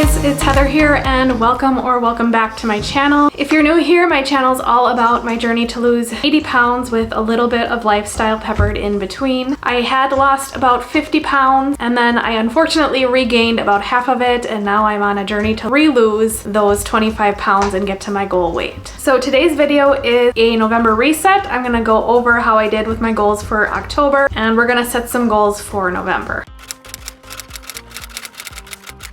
guys, it's Heather here and welcome back to my channel. If you're new here, my channel is all about my journey to lose 80 pounds with a little bit of lifestyle peppered in between. I had lost about 50 pounds and then I unfortunately regained about half of it, and now I'm on a journey to re-lose those 25 pounds and get to my goal weight. So today's video is a November reset. I'm gonna go over how I did with my goals for October, and we're gonna set some goals for November.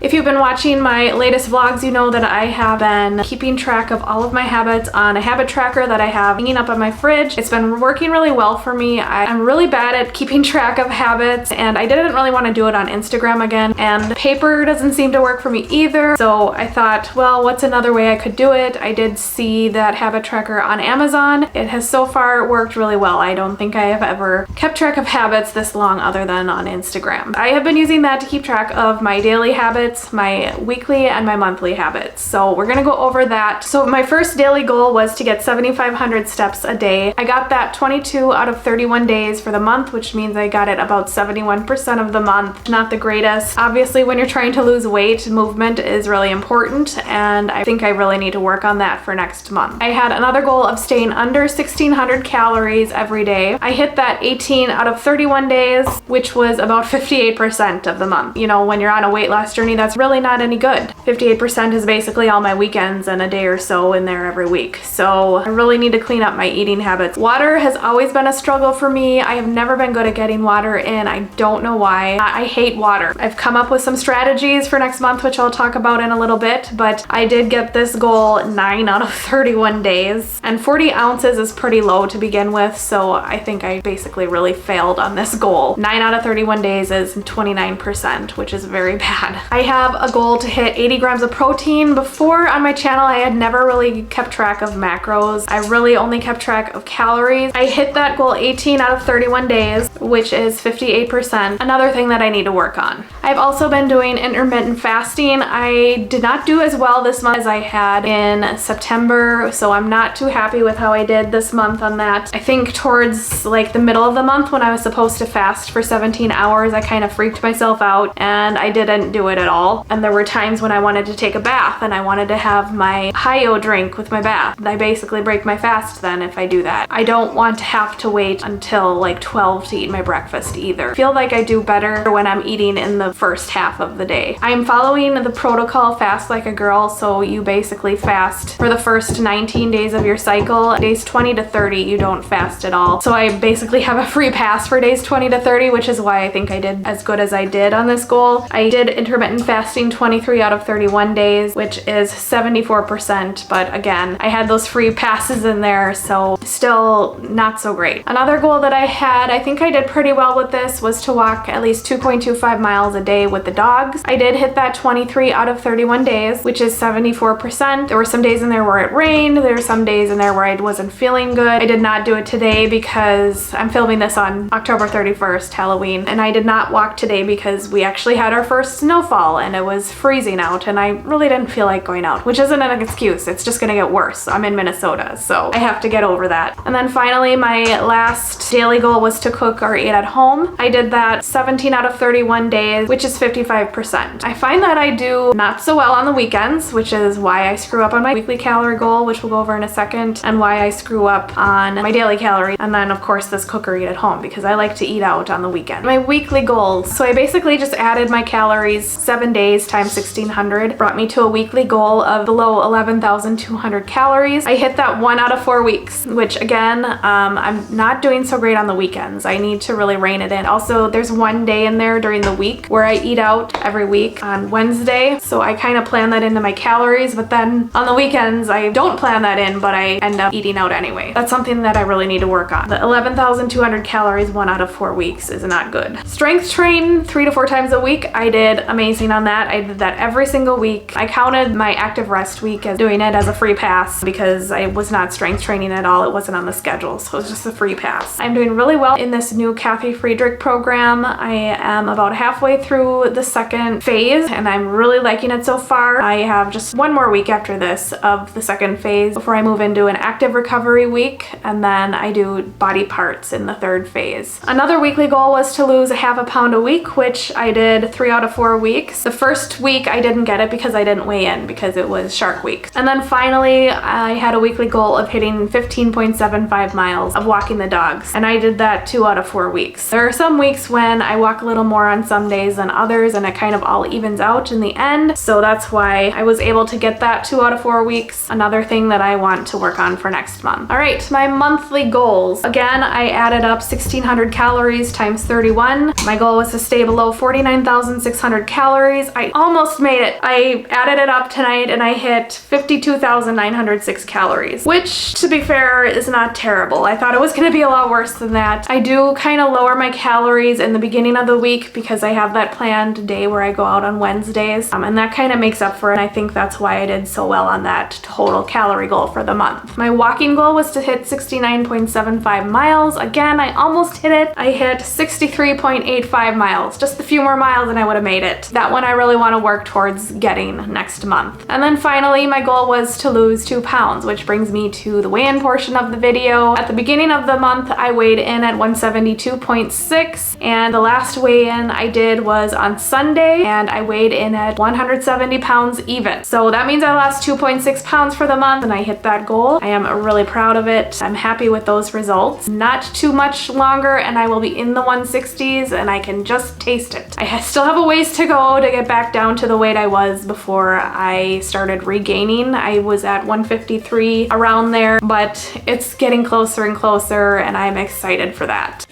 If you've been watching my latest vlogs, you know that I have been keeping track of all of my habits on a habit tracker that I have hanging up on my fridge. It's been working really well for me. I'm really bad at keeping track of habits, and I didn't really want to do it on Instagram again, and paper doesn't seem to work for me either. So I thought, well, what's another way I could do it? I did see that habit tracker on Amazon. It has so far worked really well. I don't think I have ever kept track of habits this long other than on Instagram. I have been using that to keep track of my daily habits, my weekly and my monthly habits. So we're gonna go over that. So my first daily goal was to get 7,500 steps a day. I got that 22 out of 31 days for the month, which means I got it about 71% of the month. Not the greatest. Obviously, when you're trying to lose weight, movement is really important, and I think I really need to work on that for next month. I had another goal of staying under 1,600 calories every day. I hit that 18 out of 31 days, which was about 58% of the month. You know, when you're on a weight loss journey, that's really not any good. 58% is basically all my weekends and a day or so in there every week. So I really need to clean up my eating habits. Water has always been a struggle for me. I have never been good at getting water in. I don't know why. I hate water. I've come up with some strategies for next month, which I'll talk about in a little bit, but I did get this goal 9 out of 31 days, and 40 ounces is pretty low to begin with, so I think I basically really failed on this goal. 9 out of 31 days is 29%, which is very bad. I have a goal to hit 80 grams of protein. Before on my channel, I had never really kept track of macros. I really only kept track of calories. I hit that goal 18 out of 31 days, which is 58%. Another thing that I need to work on. I've also been doing intermittent fasting. I did not do as well this month as I had in September, so I'm not too happy with how I did this month on that. I think towards like the middle of the month when I was supposed to fast for 17 hours, I kind of freaked myself out and I didn't do it at all. And there were times when I wanted to take a bath and I wanted to have my high-o drink with my bath. I basically break my fast then if I do that. I don't want to have to wait until like 12 to eat my breakfast either. I feel like I do better when I'm eating in the first half of the day. I'm following the protocol Fast Like a Girl, so you basically fast for the first 19 days of your cycle. Days 20 to 30 you don't fast at all. So I basically have a free pass for days 20 to 30, which is why I think I did as good as I did on this goal. I did intermittent fasting 23 out of 31 days, which is 74%, but again, I had those free passes in there, so still not so great. Another goal that I had, I think I did pretty well with this, was to walk at least 2.25 miles a day with the dogs. I did hit that 23 out of 31 days, which is 74%. There were some days in there where it rained. There were some days in there where I wasn't feeling good. I did not do it today because I'm filming this on October 31st, Halloween, and I did not walk today because we actually had our first snowfall and it was freezing out and I really didn't feel like going out, which isn't an excuse. It's just gonna get worse. I'm in Minnesota, so I have to get over that. And then finally, my last daily goal was to cook or eat at home. I did that 17 out of 31 days, which is 55%. I find that I do not so well on the weekends, which is why I screw up on my weekly calorie goal, which we'll go over in a second, and why I screw up on my daily calorie. And then of course this cook or eat at home, because I like to eat out on the weekend. My weekly goals. So I basically just added my calories 7 days times 1,600, brought me to a weekly goal of below 11,200 calories. I hit that 1 out of 4 weeks, which again, I'm not doing so great on the weekends. I need to really rein it in. Also, there's one day in there during the week where I eat out every week on Wednesday, so I kind of plan that into my calories, but then on the weekends I don't plan that in, but I end up eating out anyway. That's something that I really need to work on. The 11,200 calories 1 out of 4 weeks is not good. Strength train 3 to 4 times a week. I did amazing on that. I did that every single week. I counted my active rest week as doing it as a free pass because I was not strength training at all. It wasn't on the schedule, so it was just a free pass. I'm doing really well in this new Kathy Friedrich program. I am about halfway through the second phase and I'm really liking it so far. I have just 1 more week after this of the second phase before I move into an active recovery week, and then I do body parts in the 3rd phase. Another weekly goal was to lose 1/2 pound a week, which I did 3 out of 4 weeks. The first week I didn't get it because I didn't weigh in because it was Shark Week. And then finally I had a weekly goal of hitting 15.75 miles of walking the dogs. And I did that 2 out of 4 weeks. There are some weeks when I walk a little more on some days than others, and it kind of all evens out in the end. So that's why I was able to get that 2 out of 4 weeks. Another thing that I want to work on for next month. All right, my monthly goals. Again, I added up 1,600 calories times 31. My goal was to stay below 49,600 calories. I almost made it. I added it up tonight and I hit 52,906 calories, which to be fair is not terrible. I thought it was going to be a lot worse than that. I do kind of lower my calories in the beginning of the week because I have that planned day where I go out on Wednesdays, and that kind of makes up for it. I think that's why I did so well on that total calorie goal for the month. My walking goal was to hit 69.75 miles. Again, I almost hit it. I hit 63.85 miles. Just a few more miles and I would have made it. That one I really want to work towards getting next month. And then finally, my goal was to lose 2 pounds, which brings me to the weigh-in portion of the video. At the beginning of the month, I weighed in at 172.6, and the last weigh-in I did was on Sunday, and I weighed in at 170 pounds even. So that means I lost 2.6 pounds for the month, and I hit that goal. I am really proud of it. I'm happy with those results. Not too much longer, and I will be in the 160s, and I can just taste it. I still have a ways to go to get back down to the weight I was before I started regaining. I was at 153 around there, but it's getting closer and closer, and I'm excited for that.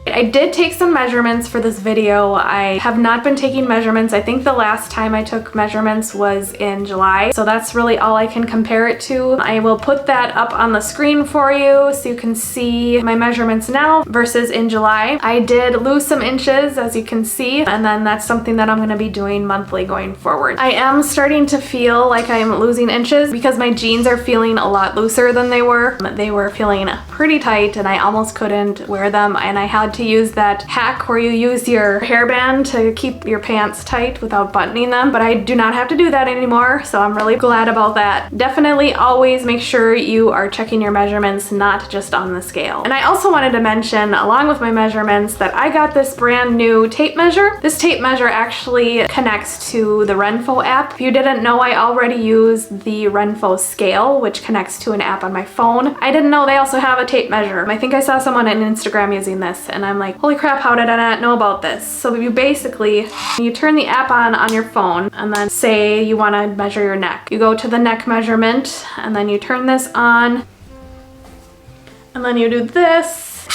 I did take some measurements for this video. I have not been taking measurements. I think the last time I took measurements was in July, so that's really all I can compare it to. I will put that up on the screen for you so you can see my measurements now versus in July. I did lose some inches, as you can see, and then that's something that I'm going to be doing monthly going forward. I am starting to feel like I'm losing inches because my jeans are feeling a lot looser than they were. They were feeling pretty tight and I almost couldn't wear them, and I had to use that hack where you use your hairband to keep your pants tight without buttoning them, but I do not have to do that anymore, so I'm really glad about that. Definitely always make sure you are checking your measurements, not just on the scale. And I also wanted to mention, along with my measurements, that I got this brand new tape measure. This tape measure actually connects to the Renpho app. If you didn't know, I already use the Renpho scale, which connects to an app on my phone. I didn't know they also have a tape measure. I think I saw someone on Instagram using this, and I'm like, holy crap, how did I not know about this? So you basically, you turn the app on your phone, and then say you want to measure your neck. You go to the neck measurement, and then you turn this on, and then you do this.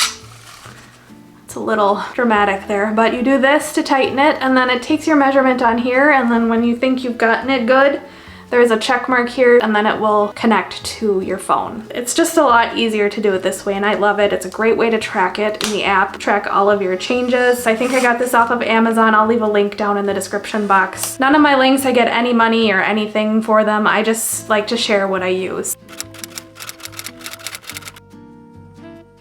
It's a little dramatic there, but you do this to tighten it, and then it takes your measurement on here, and then when you think you've gotten it good, there's a check mark here, and then it will connect to your phone. It's just a lot easier to do it this way, and I love it. It's a great way to track it in the app, track all of your changes. I think I got this off of Amazon. I'll leave a link down in the description box. None of my links I get any money or anything for them. I just like to share what I use.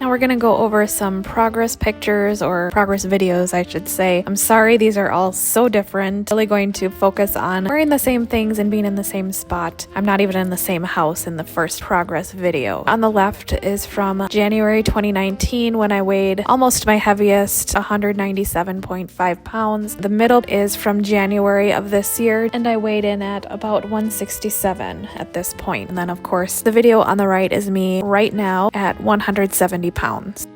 Now we're gonna go over some progress pictures, or progress videos, I should say. I'm sorry, these are all so different. Really going to focus on wearing the same things and being in the same spot. I'm not even in the same house in the first progress video. On the left is from January 2019 when I weighed almost my heaviest, 197.5 pounds. The middle is from January of this year, and I weighed in at about 167 at this point. And then of course, the video on the right is me right now at 170 pounds.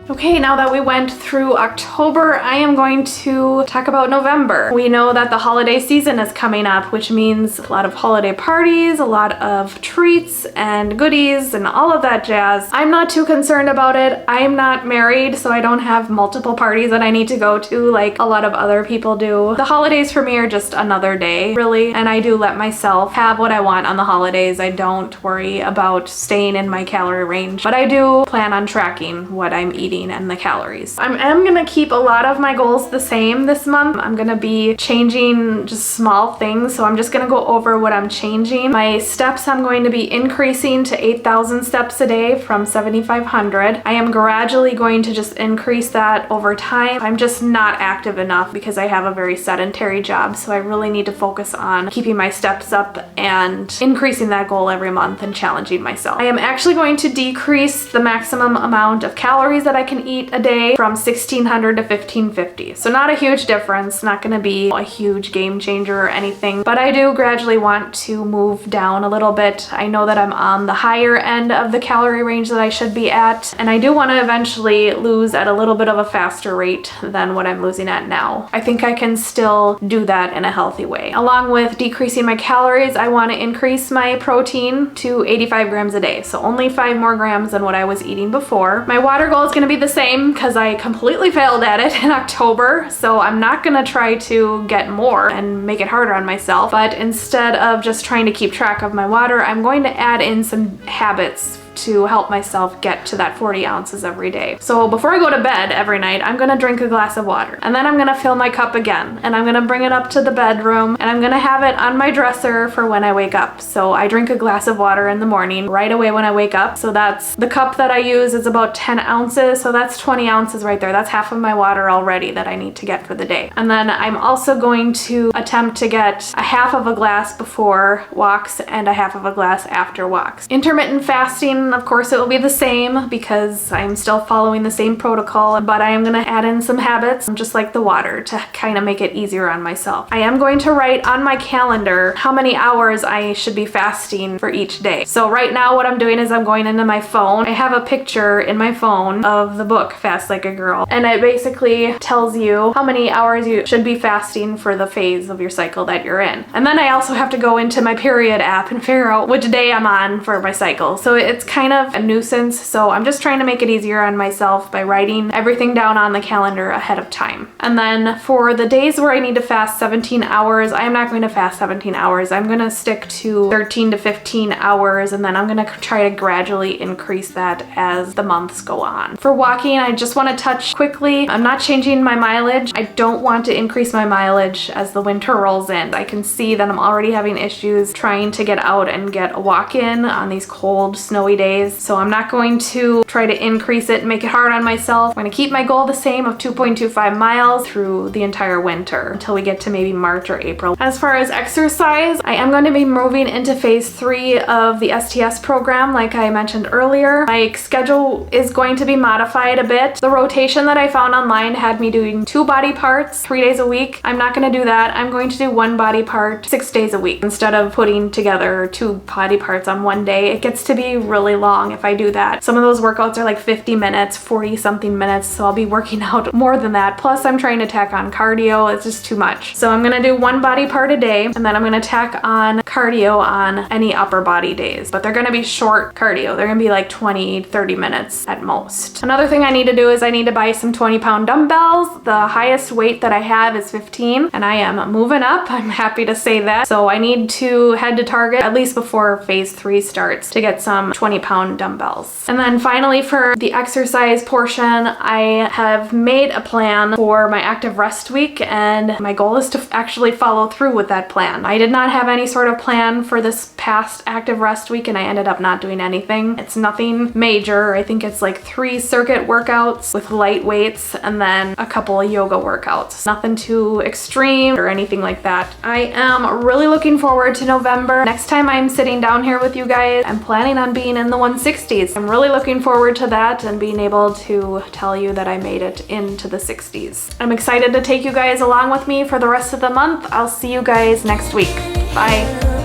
Okay, now that we went through October, I am going to talk about November. We know that the holiday season is coming up, which means a lot of holiday parties, a lot of treats and goodies and all of that jazz. I'm not too concerned about it. I'm not married, so I don't have multiple parties that I need to go to like a lot of other people do. The holidays for me are just another day, really, and I do let myself have what I want on the holidays. I don't worry about staying in my calorie range, but I do plan on tracking what I'm eating eating and the calories. I'm gonna keep a lot of my goals the same this month. I'm gonna be changing just small things, so I'm just gonna go over what I'm changing. My steps I'm going to be increasing to 8,000 steps a day from 7,500. I am gradually going to just increase that over time. I'm just not active enough because I have a very sedentary job, so I really need to focus on keeping my steps up and increasing that goal every month and challenging myself. I am actually going to decrease the maximum amount of calories that I can eat a day from 1,600 to 1,550. So not a huge difference, not gonna be a huge game changer or anything, but I do gradually want to move down a little bit. I know that I'm on the higher end of the calorie range that I should be at, and I do want to eventually lose at a little bit of a faster rate than what I'm losing at now. I think I can still do that in a healthy way. Along with decreasing my calories, I want to increase my protein to 85 grams a day, so only 5 more grams than what I was eating before. My water goal is going to be the same because I completely failed at it in October, so I'm not going to try to get more and make it harder on myself, but instead of just trying to keep track of my water, I'm going to add in some habits to help myself get to that 40 ounces every day. So before I go to bed every night, I'm gonna drink a glass of water, and then I'm gonna fill my cup again, and I'm gonna bring it up to the bedroom, and I'm gonna have it on my dresser for when I wake up. So I drink a glass of water in the morning right away when I wake up. So that's the cup that I use is about 10 ounces, so that's 20 ounces right there. That's half of my water already that I need to get for the day. And then I'm also going to attempt to get a half of a glass before walks and a half of a glass after walks. Intermittent fasting, of course, it will be the same because I'm still following the same protocol, but I am going to add in some habits, just like the water, to kind of make it easier on myself. I am going to write on my calendar how many hours I should be fasting for each day. So right now what I'm doing is I'm going into my phone. I have a picture in my phone of the book Fast Like a Girl, and it basically tells you how many hours you should be fasting for the phase of your cycle that you're in. And then I also have to go into my period app and figure out which day I'm on for my cycle. So it's kind of a nuisance, so I'm just trying to make it easier on myself by writing everything down on the calendar ahead of time. And then for the days where I need to fast 17 hours, I am not going to fast 17 hours. I'm going to stick to 13 to 15 hours, and then I'm going to try to gradually increase that as the months go on. For walking, I just want to touch quickly. I'm not changing my mileage. I don't want to increase my mileage as the winter rolls in. I can see that I'm already having issues trying to get out and get a walk in on these cold, snowy days. So I'm not going to try to increase it and make it hard on myself. I'm going to keep my goal the same of 2.25 miles through the entire winter until we get to maybe March or April. As far as exercise, I am going to be moving into phase 3 of the STS program like I mentioned earlier. My schedule is going to be modified a bit. The rotation that I found online had me doing 2 body parts 3 days a week. I'm not going to do that. I'm going to do 1 body part 6 days a week instead of putting together 2 body parts on one day. It gets to be really long if I do that. Some of those workouts are like 50 minutes, 40 something minutes, so I'll be working out more than that. Plus I'm trying to tack on cardio. It's just too much. So I'm gonna do 1 body part a day, and then I'm gonna tack on cardio on any upper body days, but they're gonna be short cardio. They're gonna be like 20, 30 minutes at most. Another thing I need to do is I need to buy some 20-pound dumbbells. The highest weight that I have is 15, and I am moving up. I'm happy to say that. So I need to head to Target at least before phase 3 starts to get some 20-pound dumbbells. And then finally, for the exercise portion, I have made a plan for my active rest week, and my goal is to actually follow through with that plan. I did not have any sort of plan for this past active rest week, and I ended up not doing anything. It's nothing major. I think it's like 3 circuit workouts with light weights and then a couple of yoga workouts. Nothing too extreme or anything like that. I am really looking forward to November. Next time I'm sitting down here with you guys, I'm planning on being in the 160s. I'm really looking forward to that and being able to tell you that I made it into the 60s. I'm excited to take you guys along with me for the rest of the month. I'll see you guys next week. Bye.